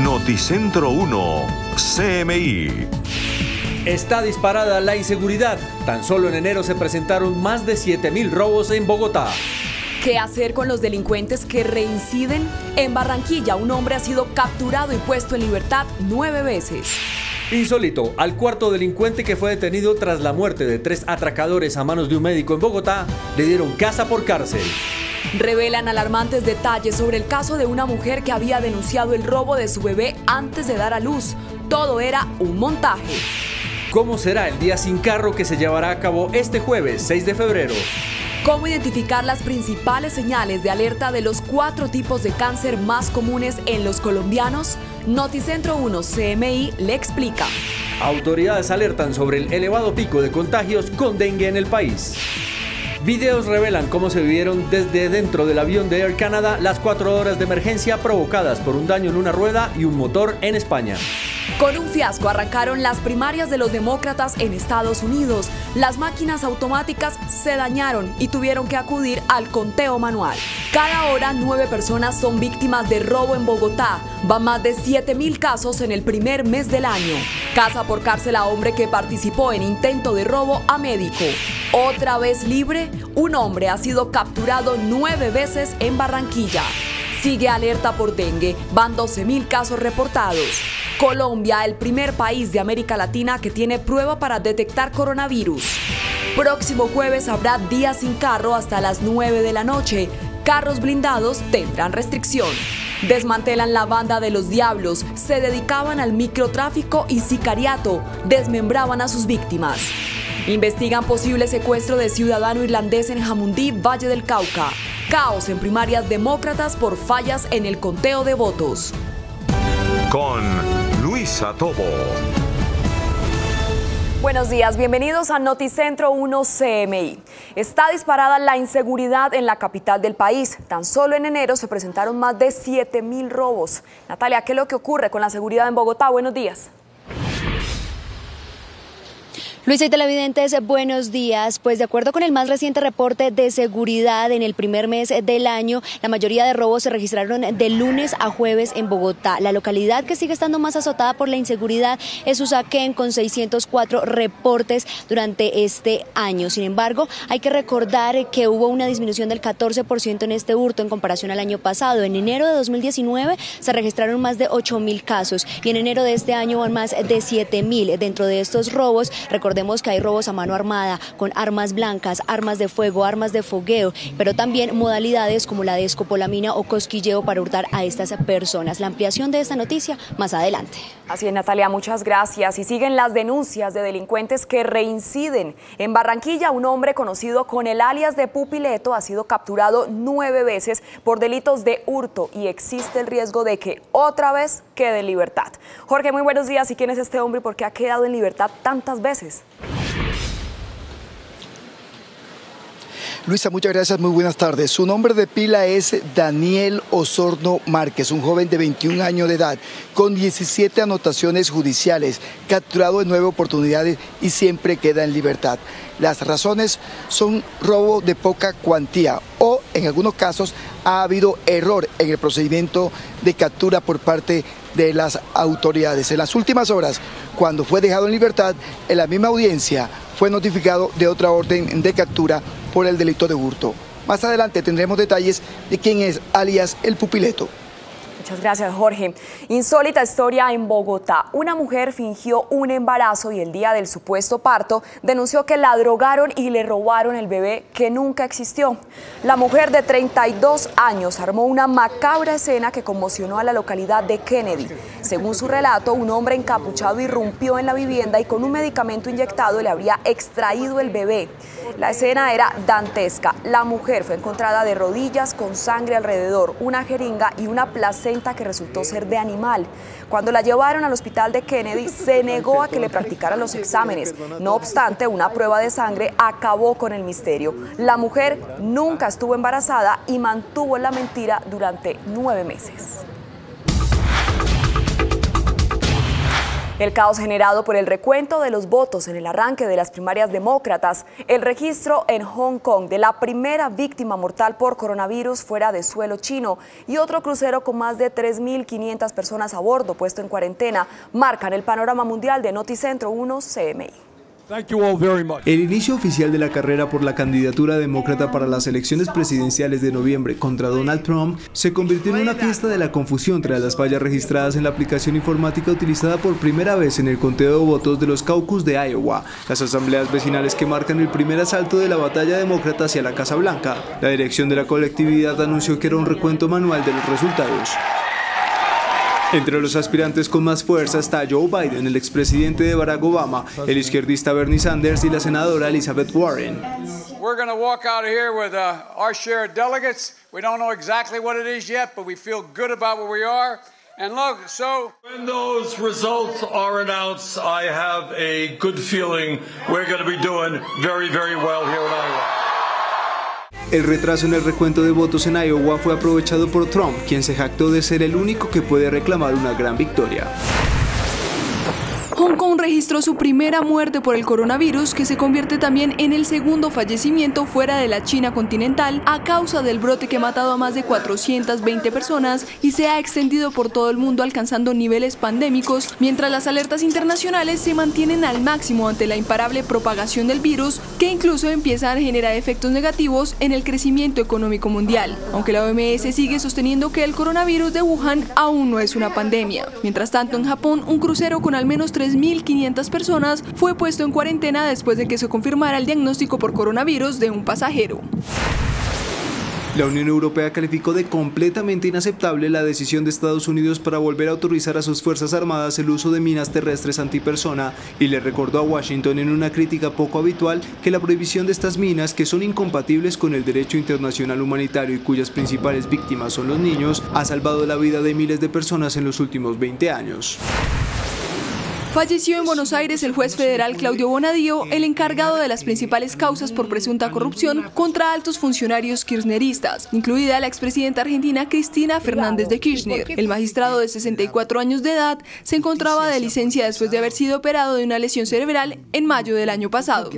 Noticentro 1, CMI. Está disparada la inseguridad. Tan solo en enero se presentaron más de 7.000 robos en Bogotá. ¿Qué hacer con los delincuentes que reinciden? En Barranquilla, un hombre ha sido capturado y puesto en libertad 9 veces. Insólito, al cuarto delincuente que fue detenido tras la muerte de 3 atracadores a manos de un médico en Bogotá, le dieron casa por cárcel. Revelan alarmantes detalles sobre el caso de una mujer que había denunciado el robo de su bebé antes de dar a luz. Todo era un montaje. ¿Cómo será el día sin carro que se llevará a cabo este jueves 6 de febrero? ¿Cómo identificar las principales señales de alerta de los 4 tipos de cáncer más comunes en los colombianos? Noticentro 1 CMI le explica. Autoridades alertan sobre el elevado pico de contagios con dengue en el país. Videos revelan cómo se vivieron desde dentro del avión de Air Canada las 4 horas de emergencia provocadas por un daño en una rueda y un motor en España. Con un fiasco arrancaron las primarias de los demócratas en Estados Unidos. Las máquinas automáticas se dañaron y tuvieron que acudir al conteo manual. Cada hora 9 personas son víctimas de robo en Bogotá. Van más de 7.000 casos en el primer mes del año. Casa por cárcel a hombre que participó en intento de robo a médico. Otra vez libre, un hombre ha sido capturado 9 veces en Barranquilla. Sigue alerta por dengue, van 12.000 casos reportados. Colombia, el primer país de América Latina que tiene prueba para detectar coronavirus. Próximo jueves habrá día sin carro hasta las 9 de la noche. Carros blindados tendrán restricción. Desmantelan la banda de los Diablos, se dedicaban al microtráfico y sicariato, desmembraban a sus víctimas. Investigan posible secuestro de ciudadano irlandés en Jamundí, Valle del Cauca. Caos en primarias demócratas por fallas en el conteo de votos. Con Luisa Tobo. Buenos días, bienvenidos a Noticentro 1 CMI. Está disparada la inseguridad en la capital del país. Tan solo en enero se presentaron más de 7.000 robos. Natalia, ¿qué es lo que ocurre con la seguridad en Bogotá? Buenos días. Luisa y televidentes, buenos días. Pues de acuerdo con el más reciente reporte de seguridad, en el primer mes del año, la mayoría de robos se registraron de lunes a jueves en Bogotá. La localidad que sigue estando más azotada por la inseguridad es Usaquén, con 604 reportes durante este año. Sin embargo, hay que recordar que hubo una disminución del 14% en este hurto en comparación al año pasado. En enero de 2019 se registraron más de 8.000 casos y en enero de este año van más de 7.000. Dentro de estos robos, recordemos que hay robos a mano armada con armas blancas, armas de fuego, armas de fogueo, pero también modalidades como la de escopolamina o cosquilleo para hurtar a estas personas. La ampliación de esta noticia más adelante. Así es, Natalia, muchas gracias. Y siguen las denuncias de delincuentes que reinciden. En Barranquilla, un hombre conocido con el alias de Pupileto ha sido capturado 9 veces por delitos de hurto y existe el riesgo de que otra vez quede en libertad. Jorge, muy buenos días. ¿Y quién es este hombre y por qué ha quedado en libertad tantas veces? Luisa, muchas gracias, muy buenas tardes. Su nombre de pila es Daniel Osorno Márquez, un joven de 21 años de edad, con 17 anotaciones judiciales, capturado en 9 oportunidades y siempre queda en libertad. Las razones son robo de poca cuantía o, en algunos casos, ha habido error en el procedimiento de captura por parte de las autoridades. En las últimas horas, cuando fue dejado en libertad, en la misma audiencia fue notificado de otra orden de captura por el delito de hurto. Más adelante tendremos detalles de quién es alias el Pupileto. Muchas gracias, Jorge. Insólita historia en Bogotá. Una mujer fingió un embarazo y el día del supuesto parto denunció que la drogaron y le robaron el bebé que nunca existió. La mujer de 32 años armó una macabra escena que conmocionó a la localidad de Kennedy. Según su relato, un hombre encapuchado irrumpió en la vivienda y con un medicamento inyectado le habría extraído el bebé. La escena era dantesca. La mujer fue encontrada de rodillas con sangre alrededor, una jeringa y una placenta que resultó ser de animal. Cuando la llevaron al hospital de Kennedy, se negó a que le practicaran los exámenes. No obstante, una prueba de sangre acabó con el misterio. La mujer nunca estuvo embarazada y mantuvo la mentira durante 9 meses. El caos generado por el recuento de los votos en el arranque de las primarias demócratas, el registro en Hong Kong de la primera víctima mortal por coronavirus fuera de suelo chino y otro crucero con más de 3.500 personas a bordo puesto en cuarentena marcan el panorama mundial de Noticentro 1 CMI. El inicio oficial de la carrera por la candidatura demócrata para las elecciones presidenciales de noviembre contra Donald Trump se convirtió en una fiesta de la confusión tras las fallas registradas en la aplicación informática utilizada por primera vez en el conteo de votos de los caucus de Iowa, las asambleas vecinales que marcan el primer asalto de la batalla demócrata hacia la Casa Blanca. La dirección de la colectividad anunció que era un recuento manual de los resultados. Entre los aspirantes con más fuerza está Joe Biden, el expresidente de Barack Obama, el izquierdista Bernie Sanders y la senadora Elizabeth Warren. We're going to walk out of here with our share of delegates. We don't know exactly what it is yet, but we feel good about where we are. And look, so when those results are announced, I have a good feeling we're going to be doing very, very well here in Iowa. El retraso en el recuento de votos en Iowa fue aprovechado por Trump, quien se jactó de ser el único que puede reclamar una gran victoria. Hong Kong registró su primera muerte por el coronavirus, que se convierte también en el segundo fallecimiento fuera de la China continental a causa del brote que ha matado a más de 420 personas y se ha extendido por todo el mundo alcanzando niveles pandémicos, mientras las alertas internacionales se mantienen al máximo ante la imparable propagación del virus, que incluso empieza a generar efectos negativos en el crecimiento económico mundial, aunque la OMS sigue sosteniendo que el coronavirus de Wuhan aún no es una pandemia. Mientras tanto, en Japón, un crucero con al menos 3.500 personas fue puesto en cuarentena después de que se confirmara el diagnóstico por coronavirus de un pasajero. La Unión Europea calificó de completamente inaceptable la decisión de Estados Unidos para volver a autorizar a sus Fuerzas Armadas el uso de minas terrestres antipersona y le recordó a Washington en una crítica poco habitual que la prohibición de estas minas, que son incompatibles con el derecho internacional humanitario y cuyas principales víctimas son los niños, ha salvado la vida de miles de personas en los últimos 20 años. Falleció en Buenos Aires el juez federal Claudio Bonadío, el encargado de las principales causas por presunta corrupción contra altos funcionarios kirchneristas, incluida la expresidenta argentina Cristina Fernández de Kirchner. El magistrado de 64 años de edad se encontraba de licencia después de haber sido operado de una lesión cerebral en mayo del año pasado.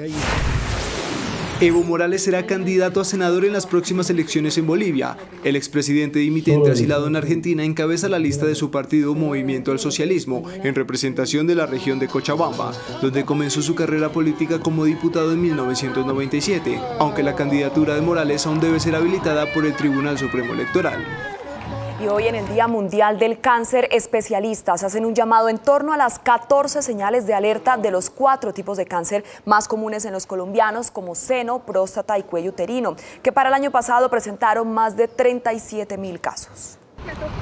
Evo Morales será candidato a senador en las próximas elecciones en Bolivia. El expresidente dimitente asilado en Argentina encabeza la lista de su partido Movimiento al Socialismo, en representación de la región de Cochabamba, donde comenzó su carrera política como diputado en 1997, aunque la candidatura de Morales aún debe ser habilitada por el Tribunal Supremo Electoral. Y hoy, en el Día Mundial del Cáncer, especialistas hacen un llamado en torno a las 14 señales de alerta de los 4 tipos de cáncer más comunes en los colombianos, como seno, próstata y cuello uterino, que para el año pasado presentaron más de 37.000 casos.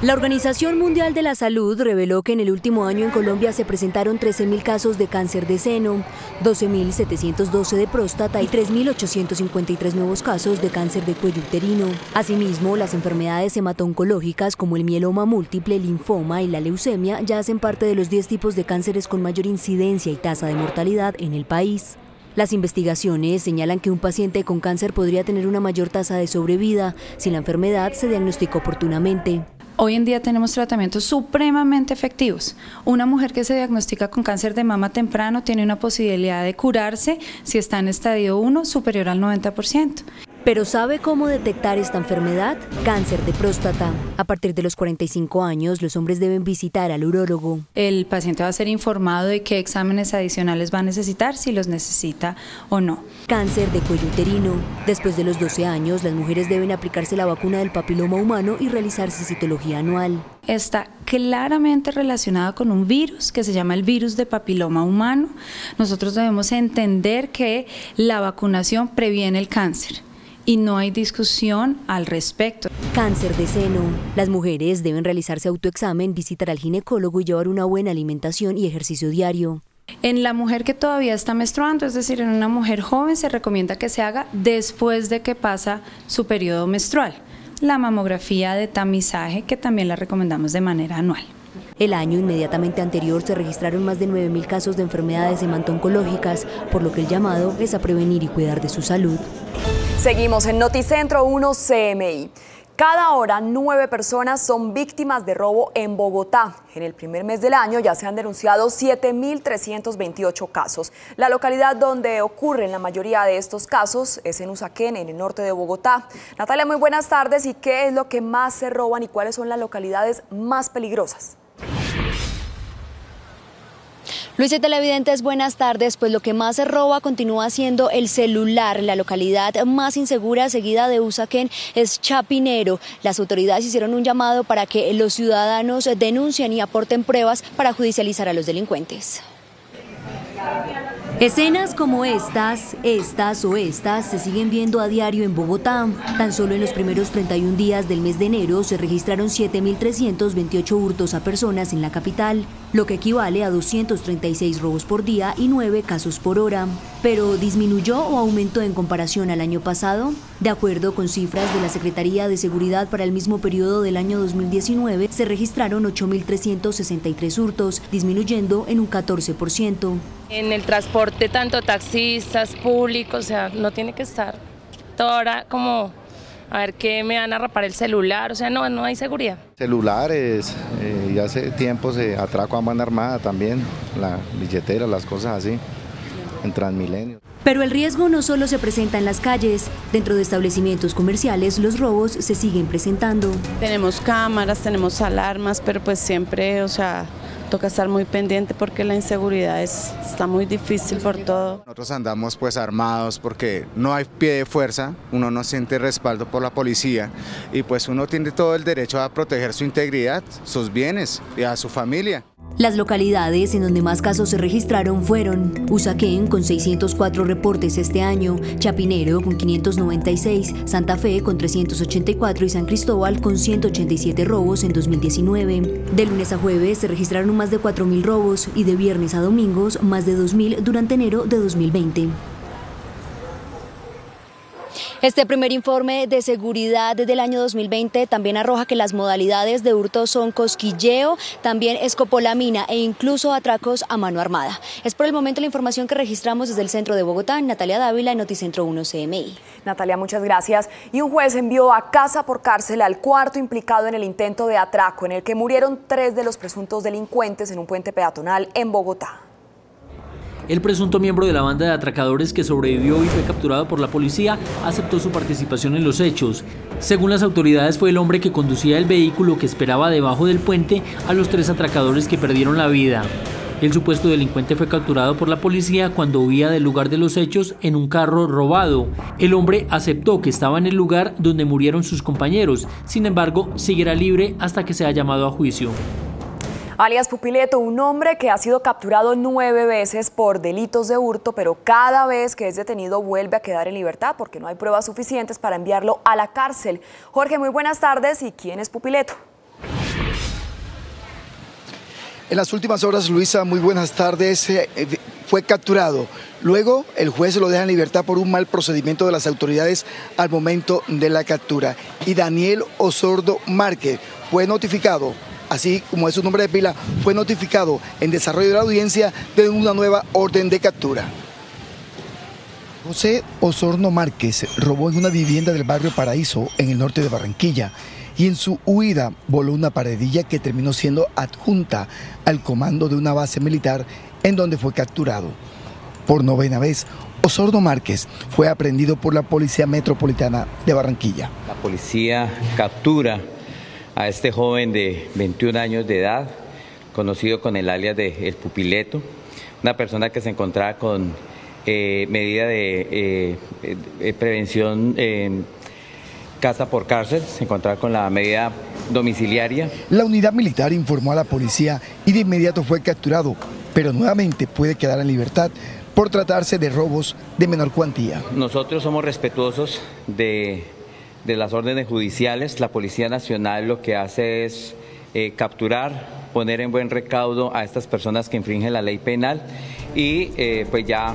La Organización Mundial de la Salud reveló que en el último año en Colombia se presentaron 13.000 casos de cáncer de seno, 12.712 de próstata y 3.853 nuevos casos de cáncer de cuello uterino. Asimismo, las enfermedades hemato-oncológicas como el mieloma múltiple, linfoma y la leucemia ya hacen parte de los 10 tipos de cánceres con mayor incidencia y tasa de mortalidad en el país. Las investigaciones señalan que un paciente con cáncer podría tener una mayor tasa de sobrevida si la enfermedad se diagnostica oportunamente. Hoy en día tenemos tratamientos supremamente efectivos. Una mujer que se diagnostica con cáncer de mama temprano tiene una posibilidad de curarse si está en estadio 1 superior al 90%. ¿Pero sabe cómo detectar esta enfermedad? Cáncer de próstata. A partir de los 45 años, los hombres deben visitar al urólogo. El paciente va a ser informado de qué exámenes adicionales va a necesitar, si los necesita o no. Cáncer de cuello uterino. Después de los 12 años, las mujeres deben aplicarse la vacuna del papiloma humano y realizarse citología anual. Está claramente relacionado con un virus que se llama el virus de papiloma humano. Nosotros debemos entender que la vacunación previene el cáncer y no hay discusión al respecto. Cáncer de seno. Las mujeres deben realizarse autoexamen, visitar al ginecólogo y llevar una buena alimentación y ejercicio diario. En la mujer que todavía está menstruando, es decir, en una mujer joven, se recomienda que se haga después de que pasa su periodo menstrual. La mamografía de tamizaje, que también la recomendamos de manera anual. El año inmediatamente anterior se registraron más de 9.000 casos de enfermedades hemato-oncológicas, por lo que el llamado es a prevenir y cuidar de su salud. Seguimos en Noticentro 1 CMI. Cada hora 9 personas son víctimas de robo en Bogotá. En el primer mes del año ya se han denunciado 7.328 casos. La localidad donde ocurren la mayoría de estos casos es en Usaquén, en el norte de Bogotá. Natalia, muy buenas tardes. ¿Y qué es lo que más se roban y cuáles son las localidades más peligrosas? Luis y televidentes, buenas tardes. Pues lo que más se roba continúa siendo el celular. La localidad más insegura, seguida de Usaquén, es Chapinero. Las autoridades hicieron un llamado para que los ciudadanos denuncien y aporten pruebas para judicializar a los delincuentes. Escenas como estas se siguen viendo a diario en Bogotá. Tan solo en los primeros 31 días del mes de enero se registraron 7.328 hurtos a personas en la capital, lo que equivale a 236 robos por día y 9 casos por hora. ¿Pero disminuyó o aumentó en comparación al año pasado? De acuerdo con cifras de la Secretaría de Seguridad, para el mismo periodo del año 2019 se registraron 8.363 hurtos, disminuyendo en un 14%. En el transporte, tanto taxistas, públicos, o sea, no tiene que estar toda hora como a ver qué me van a rapar el celular, o sea, no hay seguridad. Celulares, y hace tiempo se atracó a mano armada también, la billetera, las cosas así, en Transmilenio. Pero el riesgo no solo se presenta en las calles. Dentro de establecimientos comerciales, los robos se siguen presentando. Tenemos cámaras, tenemos alarmas, pero pues siempre, o sea, toca estar muy pendiente porque la inseguridad está muy difícil por todo. Nosotros andamos pues armados porque no hay pie de fuerza, uno no siente respaldo por la policía y pues uno tiene todo el derecho a proteger su integridad, sus bienes y a su familia. Las localidades en donde más casos se registraron fueron Usaquén con 604 reportes este año, Chapinero con 596, Santa Fe con 384 y San Cristóbal con 187 robos en 2019. De lunes a jueves se registraron más de 4.000 robos y de viernes a domingos más de 2.000 durante enero de 2020. Este primer informe de seguridad del año 2020 también arroja que las modalidades de hurto son cosquilleo, también escopolamina e incluso atracos a mano armada. Es por el momento la información que registramos desde el centro de Bogotá. Natalia Dávila, Noticentro 1 CMI. Natalia, muchas gracias. Y un juez envió a casa por cárcel al cuarto implicado en el intento de atraco, en el que murieron 3 de los presuntos delincuentes en un puente peatonal en Bogotá. El presunto miembro de la banda de atracadores que sobrevivió y fue capturado por la policía aceptó su participación en los hechos. Según las autoridades, fue el hombre que conducía el vehículo que esperaba debajo del puente a los 3 atracadores que perdieron la vida. El supuesto delincuente fue capturado por la policía cuando huía del lugar de los hechos en un carro robado. El hombre aceptó que estaba en el lugar donde murieron sus compañeros. Sin embargo, seguirá libre hasta que sea llamado a juicio. Alias Pupileto, un hombre que ha sido capturado 9 veces por delitos de hurto, pero cada vez que es detenido vuelve a quedar en libertad porque no hay pruebas suficientes para enviarlo a la cárcel. Jorge, muy buenas tardes. ¿Y quién es Pupileto? En las últimas horas, Luisa, muy buenas tardes, fue capturado. Luego, el juez lo deja en libertad por un mal procedimiento de las autoridades al momento de la captura. Y Daniel Osorno Márquez fue notificado, así como es su nombre de pila, fue notificado en desarrollo de la audiencia de una nueva orden de captura. José Osorno Márquez robó en una vivienda del barrio Paraíso, en el norte de Barranquilla, y en su huida voló una paredilla que terminó siendo adjunta al comando de una base militar en donde fue capturado. Por 9ª vez, Osorno Márquez fue aprehendido por la Policía Metropolitana de Barranquilla. La policía captura a este joven de 21 años de edad, conocido con el alias de El Pupileto, una persona que se encontraba con medida de prevención casa por cárcel, se encontraba con la medida domiciliaria. La unidad militar informó a la policía y de inmediato fue capturado, pero nuevamente puede quedar en libertad por tratarse de robos de menor cuantía. Nosotros somos respetuosos de las órdenes judiciales. La Policía Nacional lo que hace es capturar, poner en buen recaudo a estas personas que infringen la ley penal y pues ya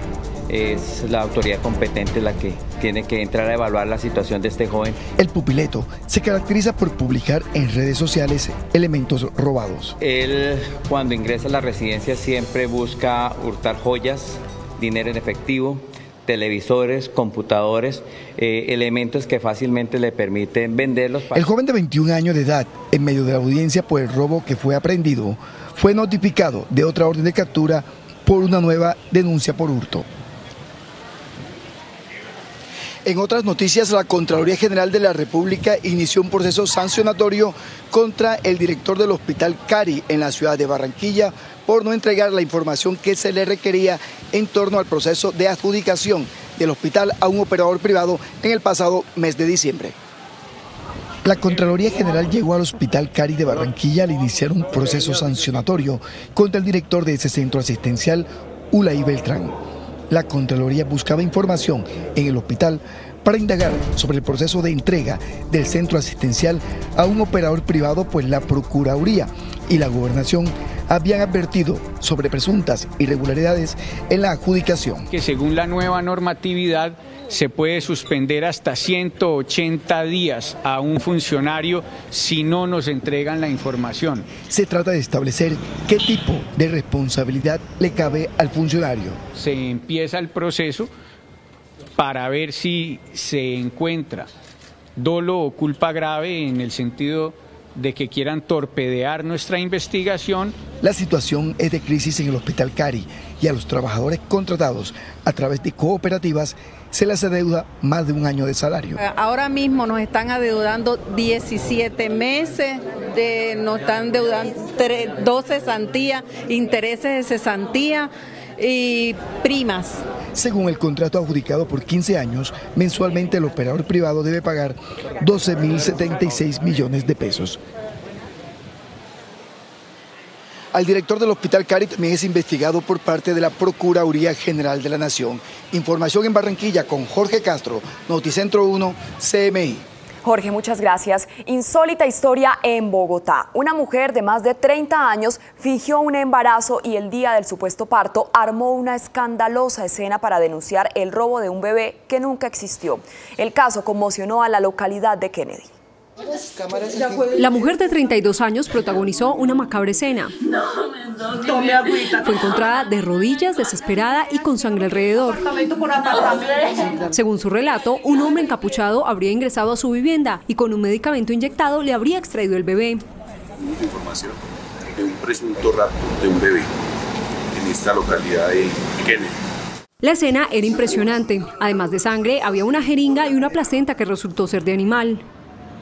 es la autoridad competente la que tiene que entrar a evaluar la situación de este joven. El Pupileto se caracteriza por publicar en redes sociales elementos robados. Él, cuando ingresa a la residencia, siempre busca hurtar joyas, dinero en efectivo, televisores, computadores, elementos que fácilmente le permiten venderlos. El joven de 21 años de edad, en medio de la audiencia por el robo que fue aprehendido, fue notificado de otra orden de captura por una nueva denuncia por hurto. En otras noticias, la Contraloría General de la República inició un proceso sancionatorio contra el director del Hospital Cari en la ciudad de Barranquilla por no entregar la información que se le requería en torno al proceso de adjudicación del hospital a un operador privado en el pasado mes de diciembre. La Contraloría General llegó al Hospital Cari de Barranquilla al iniciar un proceso sancionatorio contra el director de ese centro asistencial, Ulay Beltrán. La Contraloría buscaba información en el hospital para indagar sobre el proceso de entrega del centro asistencial a un operador privado, pues la Procuraduría y la Gobernación habían advertido sobre presuntas irregularidades en la adjudicación. Que según la nueva normatividad se puede suspender hasta 180 días a un funcionario si no nos entregan la información. Se trata de establecer qué tipo de responsabilidad le cabe al funcionario. Se empieza el proceso para ver si se encuentra dolo o culpa grave en el sentido de que quieran torpedear nuestra investigación. La situación es de crisis en el Hospital Cari y a los trabajadores contratados a través de cooperativas se les adeuda más de un año de salario. Ahora mismo nos están adeudando 17 meses, nos están adeudando 2 cesantías, intereses de cesantía y primas. Según el contrato adjudicado por 15 años, mensualmente el operador privado debe pagar 12.076 millones de pesos. Al director del Hospital Cari también es investigado por parte de la Procuraduría General de la Nación. Información en Barranquilla con Jorge Castro, Noticentro 1, CMI. Jorge, muchas gracias. Insólita historia en Bogotá. Una mujer de más de 30 años fingió un embarazo y el día del supuesto parto armó una escandalosa escena para denunciar el robo de un bebé que nunca existió. El caso conmocionó a la localidad de Kennedy. La mujer de 32 años protagonizó una macabra escena. Fue encontrada de rodillas, desesperada y con sangre alrededor. Según su relato, un hombre encapuchado habría ingresado a su vivienda y con un medicamento inyectado le habría extraído el bebé. Tenemos información de un presunto rapto de un bebé en esta localidad de Kennedy. La escena era impresionante. Además de sangre, había una jeringa y una placenta que resultó ser de animal.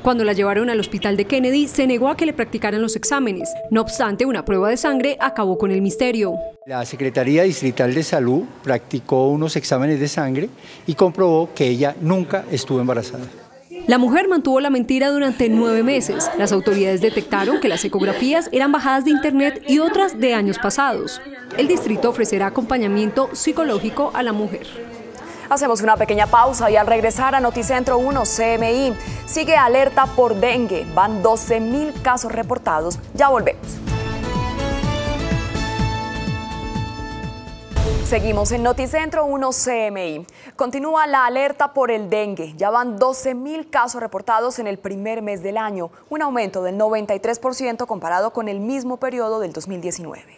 Cuando la llevaron al hospital de Kennedy, se negó a que le practicaran los exámenes. No obstante, una prueba de sangre acabó con el misterio. La Secretaría Distrital de Salud practicó unos exámenes de sangre y comprobó que ella nunca estuvo embarazada. La mujer mantuvo la mentira durante 9 meses. Las autoridades detectaron que las ecografías eran bajadas de internet y otras de años pasados. El distrito ofrecerá acompañamiento psicológico a la mujer. Hacemos una pequeña pausa y al regresar a Noticentro 1 CMI, sigue alerta por dengue. Van 12.000 casos reportados. Ya volvemos. Seguimos en Noticentro 1 CMI. Continúa la alerta por el dengue. Ya van 12.000 casos reportados en el primer mes del año, un aumento del 93% comparado con el mismo periodo del 2019.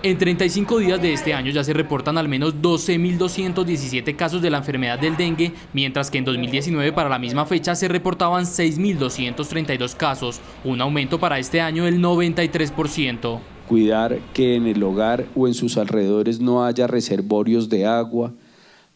En 35 días de este año ya se reportan al menos 12.217 casos de la enfermedad del dengue, mientras que en 2019 para la misma fecha se reportaban 6.232 casos, un aumento para este año del 93%. Cuidar que en el hogar o en sus alrededores no haya reservorios de agua,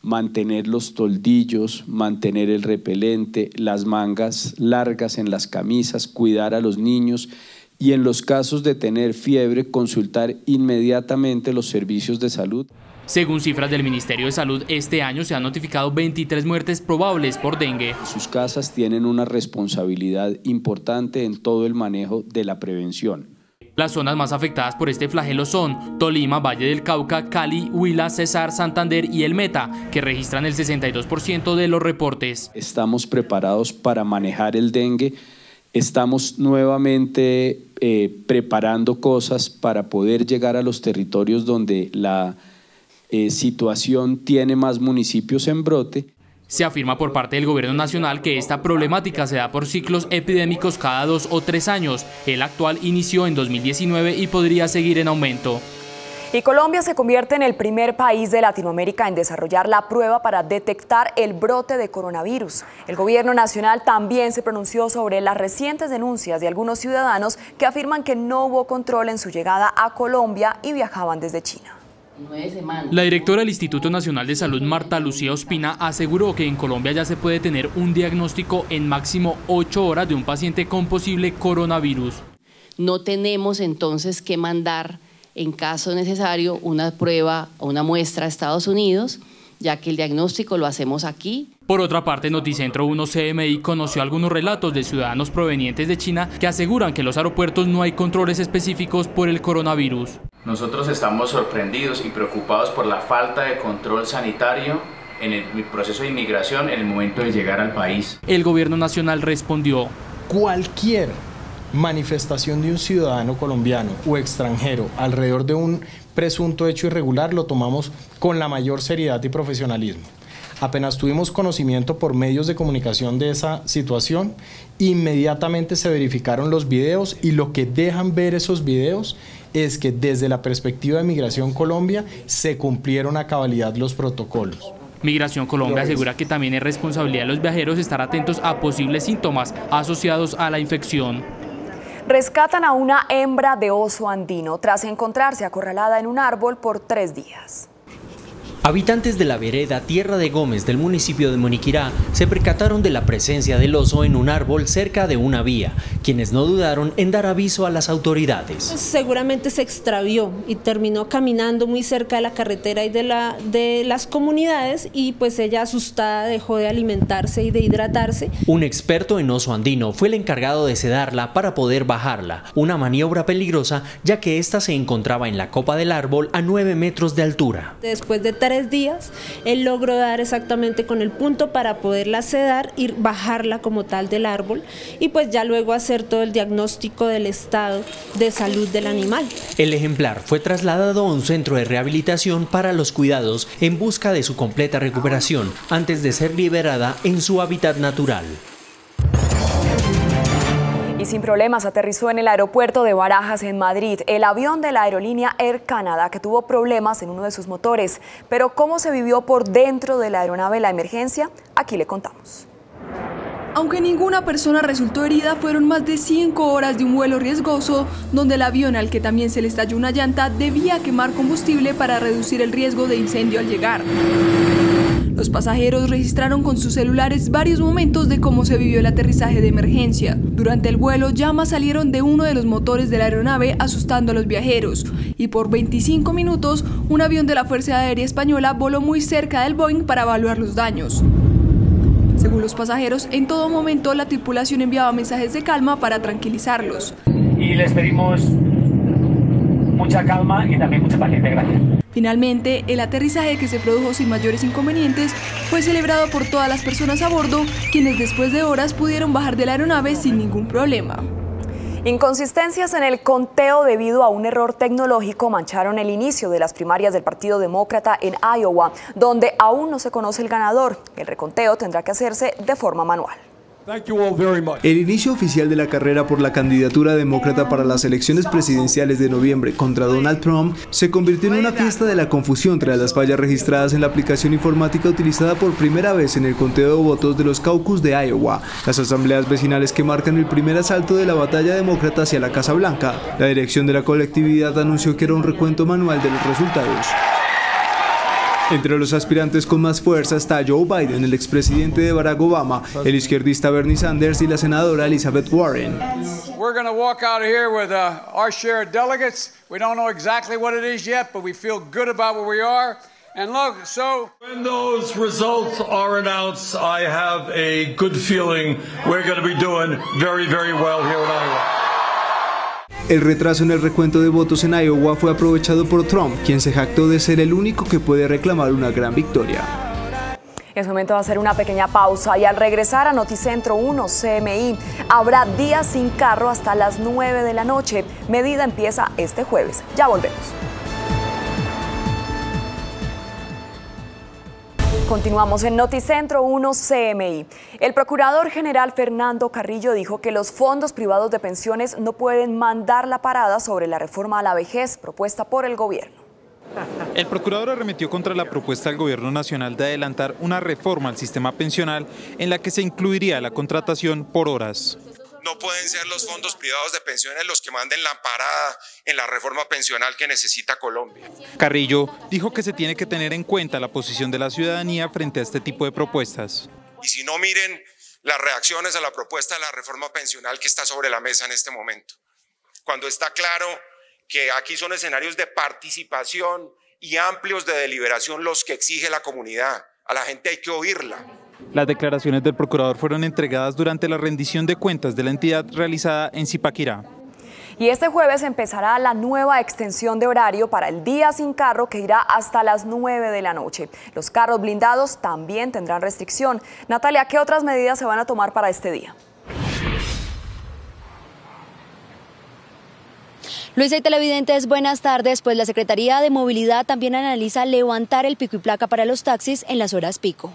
mantener los toldillos, mantener el repelente, las mangas largas en las camisas, cuidar a los niños. Y en los casos de tener fiebre, consultar inmediatamente los servicios de salud. Según cifras del Ministerio de Salud, este año se han notificado 23 muertes probables por dengue. Sus casas tienen una responsabilidad importante en todo el manejo de la prevención. Las zonas más afectadas por este flagelo son Tolima, Valle del Cauca, Cali, Huila, Cesar, Santander y El Meta, que registran el 62% de los reportes. Estamos preparados para manejar el dengue. Estamos nuevamente preparando cosas para poder llegar a los territorios donde la situación tiene más municipios en brote. Se afirma por parte del Gobierno Nacional que esta problemática se da por ciclos epidémicos cada 2 o 3 años. El actual inició en 2019 y podría seguir en aumento. Y Colombia se convierte en el primer país de Latinoamérica en desarrollar la prueba para detectar el brote de coronavirus. El gobierno nacional también se pronunció sobre las recientes denuncias de algunos ciudadanos que afirman que no hubo control en su llegada a Colombia y viajaban desde China. La directora del Instituto Nacional de Salud, Marta Lucía Ospina, aseguró que en Colombia ya se puede tener un diagnóstico en máximo 8 horas de un paciente con posible coronavirus. No tenemos entonces que mandar, en caso necesario, una prueba o una muestra a Estados Unidos, ya que el diagnóstico lo hacemos aquí. Por otra parte, Noticentro 1 CMI conoció algunos relatos de ciudadanos provenientes de China que aseguran que en los aeropuertos no hay controles específicos por el coronavirus. Nosotros estamos sorprendidos y preocupados por la falta de control sanitario en el proceso de inmigración en el momento de llegar al país. El gobierno nacional respondió: cualquier manifestación de un ciudadano colombiano o extranjero alrededor de un presunto hecho irregular lo tomamos con la mayor seriedad y profesionalismo. Apenas tuvimos conocimiento por medios de comunicación de esa situación, inmediatamente se verificaron los videos y lo que dejan ver esos videos es que desde la perspectiva de Migración Colombia se cumplieron a cabalidad los protocolos. Migración Colombia asegura que también es responsabilidad de los viajeros estar atentos a posibles síntomas asociados a la infección. Rescatan a una hembra de oso andino tras encontrarse acorralada en un árbol por 3 días. Habitantes de la vereda Tierra de Gómez del municipio de Moniquirá se percataron de la presencia del oso en un árbol cerca de una vía, quienes no dudaron en dar aviso a las autoridades. Seguramente se extravió y terminó caminando muy cerca de la carretera y de las comunidades, y pues ella, asustada, dejó de alimentarse y de hidratarse. Un experto en oso andino fue el encargado de sedarla para poder bajarla, una maniobra peligrosa ya que ésta se encontraba en la copa del árbol a 9 metros de altura. Después de 3 días, él logró dar exactamente con el punto para poderla sedar y bajarla como tal del árbol, y pues ya luego hacer todo el diagnóstico del estado de salud del animal. El ejemplar fue trasladado a un centro de rehabilitación para los cuidados en busca de su completa recuperación antes de ser liberada en su hábitat natural. Y sin problemas aterrizó en el aeropuerto de Barajas, en Madrid, el avión de la aerolínea Air Canada, que tuvo problemas en uno de sus motores. Pero ¿cómo se vivió por dentro de la aeronave la emergencia? Aquí le contamos. Aunque ninguna persona resultó herida, fueron más de 5 horas de un vuelo riesgoso, donde el avión, al que también se le estalló una llanta, debía quemar combustible para reducir el riesgo de incendio al llegar. Los pasajeros registraron con sus celulares varios momentos de cómo se vivió el aterrizaje de emergencia. Durante el vuelo, llamas salieron de uno de los motores de la aeronave, asustando a los viajeros. Y por 25 minutos, un avión de la Fuerza Aérea Española voló muy cerca del Boeing para evaluar los daños. Según los pasajeros, en todo momento la tripulación enviaba mensajes de calma para tranquilizarlos. Y les pedimos mucha calma y también mucha paciencia. Gracias. Finalmente, el aterrizaje, que se produjo sin mayores inconvenientes, fue celebrado por todas las personas a bordo, quienes después de horas pudieron bajar de la aeronave sin ningún problema. Inconsistencias en el conteo debido a un error tecnológico mancharon el inicio de las primarias del Partido Demócrata en Iowa, donde aún no se conoce el ganador. El reconteo tendrá que hacerse de forma manual. El inicio oficial de la carrera por la candidatura demócrata para las elecciones presidenciales de noviembre contra Donald Trump se convirtió en una fiesta de la confusión tras las fallas registradas en la aplicación informática utilizada por primera vez en el conteo de votos de los caucus de Iowa, las asambleas vecinales que marcan el primer asalto de la batalla demócrata hacia la Casa Blanca. La dirección de la colectividad anunció que era un recuento manual de los resultados. Entre los aspirantes con más fuerza está Joe Biden, el expresidente de Barack Obama, el izquierdista Bernie Sanders y la senadora Elizabeth Warren. We're going to walk out of here with our share of delegates. We don't know exactly what it is yet, but we feel good about where we are. And look, so when those results are announced, I have a good feeling we're going to be doing very, very well here in Iowa. El retraso en el recuento de votos en Iowa fue aprovechado por Trump, quien se jactó de ser el único que puede reclamar una gran victoria. Es momento de hacer una pequeña pausa y al regresar a Noticentro 1 CMI habrá días sin carro hasta las 9 de la noche. Medida empieza este jueves. Ya volvemos. Continuamos en Noticentro 1 CMI. El procurador general Fernando Carrillo dijo que los fondos privados de pensiones no pueden mandar la parada sobre la reforma a la vejez propuesta por el gobierno. El procurador arremetió contra la propuesta del Gobierno Nacional de adelantar una reforma al sistema pensional en la que se incluiría la contratación por horas. No pueden ser los fondos privados de pensiones los que manden la parada en la reforma pensional que necesita Colombia. Carrillo dijo que se tiene que tener en cuenta la posición de la ciudadanía frente a este tipo de propuestas. Y si no, miren las reacciones a la propuesta de la reforma pensional que está sobre la mesa en este momento. Cuando está claro que aquí son escenarios de participación y amplios de deliberación los que exige la comunidad. A la gente hay que oírla. Las declaraciones del procurador fueron entregadas durante la rendición de cuentas de la entidad realizada en Zipaquirá. Y este jueves empezará la nueva extensión de horario para el día sin carro que irá hasta las 9 de la noche. Los carros blindados también tendrán restricción. Natalia, ¿qué otras medidas se van a tomar para este día? Luisa y televidentes, buenas tardes. Pues la Secretaría de Movilidad también analiza levantar el pico y placa para los taxis en las horas pico.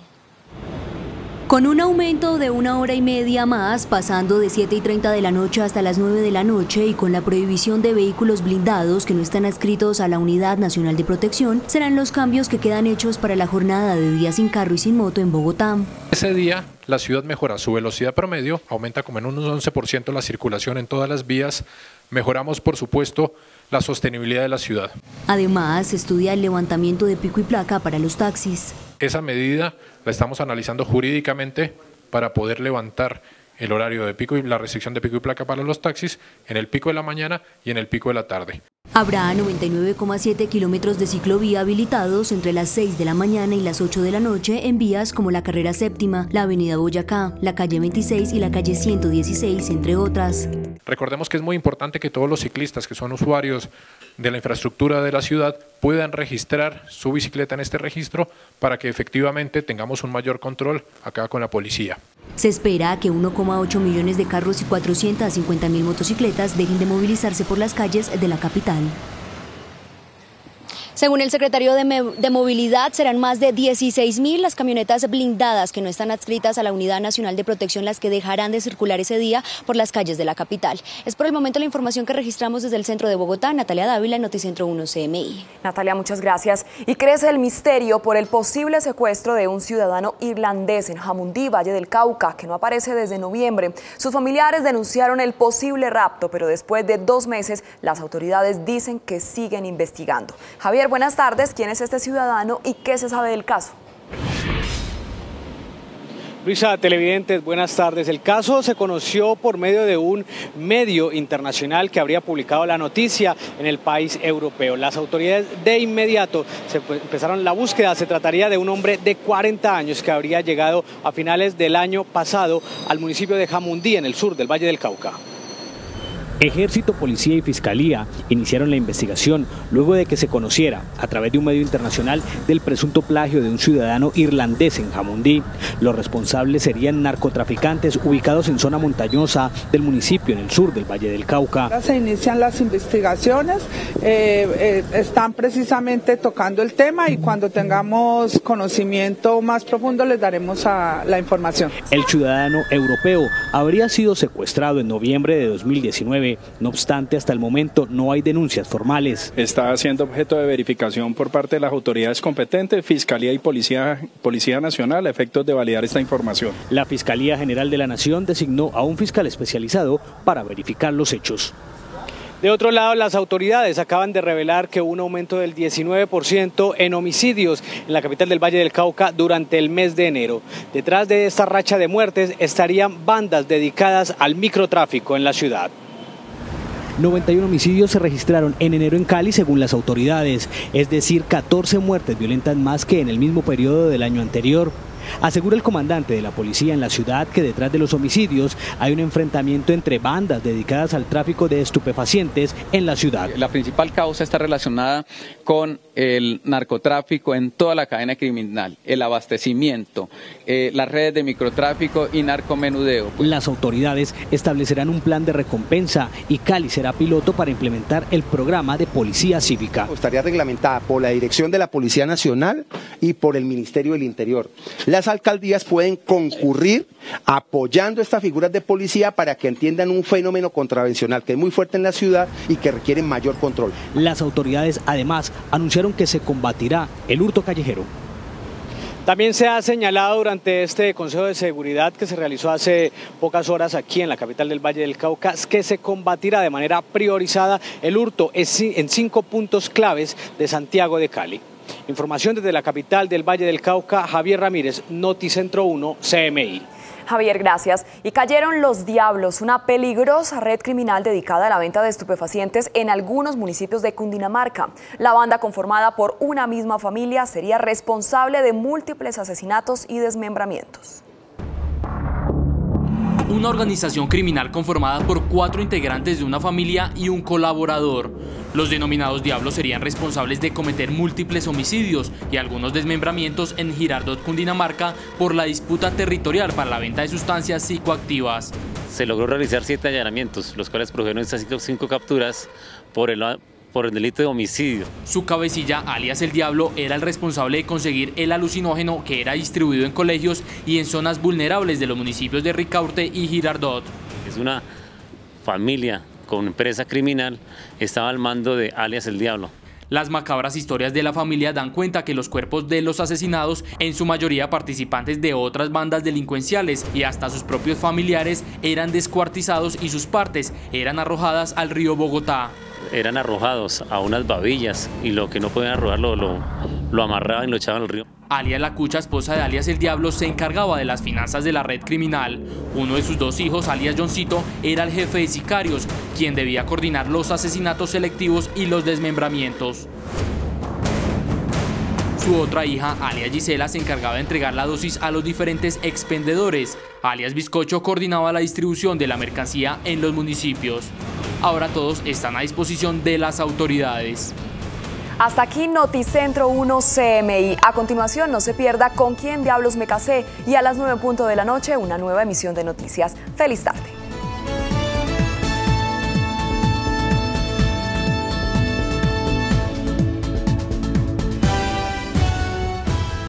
Con un aumento de 1 hora y media más, pasando de 7:30 de la noche hasta las 9 de la noche y con la prohibición de vehículos blindados que no están adscritos a la Unidad Nacional de Protección, serán los cambios que quedan hechos para la jornada de día sin carro y sin moto en Bogotá. Ese día la ciudad mejora su velocidad promedio, aumenta como en un 11% la circulación en todas las vías, mejoramos por supuesto la sostenibilidad de la ciudad. Además, se estudia el levantamiento de pico y placa para los taxis. Esa medida la estamos analizando jurídicamente para poder levantar el horario de pico y la restricción de pico y placa para los taxis en el pico de la mañana y en el pico de la tarde. Habrá 99,7 kilómetros de ciclovía habilitados entre las 6 de la mañana y las 8 de la noche en vías como la Carrera Séptima, la Avenida Boyacá, la calle 26 y la calle 116, entre otras. Recordemos que es muy importante que todos los ciclistas que son usuarios de la infraestructura de la ciudad puedan registrar su bicicleta en este registro para que efectivamente tengamos un mayor control acá con la policía. Se espera que 1,8 millones de carros y 450.000 motocicletas dejen de movilizarse por las calles de la capital. Según el secretario de Movilidad, serán más de 16.000 las camionetas blindadas que no están adscritas a la Unidad Nacional de Protección las que dejarán de circular ese día por las calles de la capital. Es por el momento la información que registramos desde el centro de Bogotá. Natalia Dávila, Noticentro 1 CMI. Natalia, muchas gracias. Y crece el misterio por el posible secuestro de un ciudadano irlandés en Jamundí, Valle del Cauca, que no aparece desde noviembre. Sus familiares denunciaron el posible rapto, pero después de 2 meses las autoridades dicen que siguen investigando. Javier, buenas tardes. ¿Quién es este ciudadano y qué se sabe del caso? Luisa, televidentes, buenas tardes. El caso se conoció por medio de un medio internacional que habría publicado la noticia en el país europeo. Las autoridades de inmediato empezaron la búsqueda. Se trataría de un hombre de 40 años que habría llegado a finales del año pasado al municipio de Jamundí, en el sur del Valle del Cauca. Ejército, Policía y Fiscalía iniciaron la investigación luego de que se conociera, a través de un medio internacional, del presunto plagio de un ciudadano irlandés en Jamundí. Los responsables serían narcotraficantes ubicados en zona montañosa del municipio, en el sur del Valle del Cauca. Ahora se inician las investigaciones, están precisamente tocando el tema y cuando tengamos conocimiento más profundo les daremos la información. El ciudadano europeo habría sido secuestrado en noviembre de 2019. No obstante, hasta el momento no hay denuncias formales. Está siendo objeto de verificación por parte de las autoridades competentes, Fiscalía y Policía Nacional, a efectos de validar esta información. La Fiscalía General de la Nación designó a un fiscal especializado para verificar los hechos. De otro lado, las autoridades acaban de revelar que hubo un aumento del 19% en homicidios en la capital del Valle del Cauca durante el mes de enero. Detrás de esta racha de muertes estarían bandas dedicadas al microtráfico en la ciudad. 91 homicidios se registraron en enero en Cali según las autoridades, es decir, 14 muertes violentas más que en el mismo periodo del año anterior. Asegura el comandante de la policía en la ciudad que detrás de los homicidios hay un enfrentamiento entre bandas dedicadas al tráfico de estupefacientes en la ciudad. La principal causa está relacionada con el narcotráfico en toda la cadena criminal, el abastecimiento, las redes de microtráfico y narcomenudeo. Las autoridades establecerán un plan de recompensa y Cali será piloto para implementar el programa de policía cívica. Estaría reglamentada por la Dirección de la Policía Nacional y por el Ministerio del Interior. las alcaldías pueden concurrir apoyando estas figuras de policía para que entiendan un fenómeno contravencional que es muy fuerte en la ciudad y que requiere mayor control. Las autoridades además anunciaron que se combatirá el hurto callejero. También se ha señalado durante este Consejo de Seguridad que se realizó hace pocas horas aquí en la capital del Valle del Cauca que se combatirá de manera priorizada el hurto en 5 puntos claves de Santiago de Cali. Información desde la capital del Valle del Cauca, Javier Ramírez, Noticentro 1, CMI. Javier, gracias. Y cayeron Los Diablos, una peligrosa red criminal dedicada a la venta de estupefacientes en algunos municipios de Cundinamarca. La banda, conformada por una misma familia, sería responsable de múltiples asesinatos y desmembramientos. Una organización criminal conformada por 4 integrantes de una familia y un colaborador. Los denominados Diablos serían responsables de cometer múltiples homicidios y algunos desmembramientos en Girardot, Cundinamarca, por la disputa territorial para la venta de sustancias psicoactivas. Se logró realizar 7 allanamientos, los cuales produjeron estas 5 capturas por el delito de homicidio. Su cabecilla, alias el Diablo, era el responsable de conseguir el alucinógeno que era distribuido en colegios y en zonas vulnerables de los municipios de Ricaurte y Girardot. Es una familia con empresa criminal, estaba al mando de alias el Diablo. Las macabras historias de la familia dan cuenta que los cuerpos de los asesinados, en su mayoría participantes de otras bandas delincuenciales y hasta sus propios familiares, eran descuartizados y sus partes eran arrojadas al río Bogotá. Eran arrojados a unas babillas y lo que no podían arrojar lo amarraban y lo echaban al río. Alias La Cucha, esposa de alias el Diablo, se encargaba de las finanzas de la red criminal. Uno de sus 2 hijos, alias Johncito, era el jefe de sicarios, quien debía coordinar los asesinatos selectivos y los desmembramientos. Su otra hija, alias Gisela, se encargaba de entregar la dosis a los diferentes expendedores. Alias Bizcocho coordinaba la distribución de la mercancía en los municipios. Ahora todos están a disposición de las autoridades. Hasta aquí Noticentro 1 CMI. A continuación, no se pierda Con quién diablos me casé y a las 9:00 p.m. una nueva emisión de noticias. ¡Feliz tarde!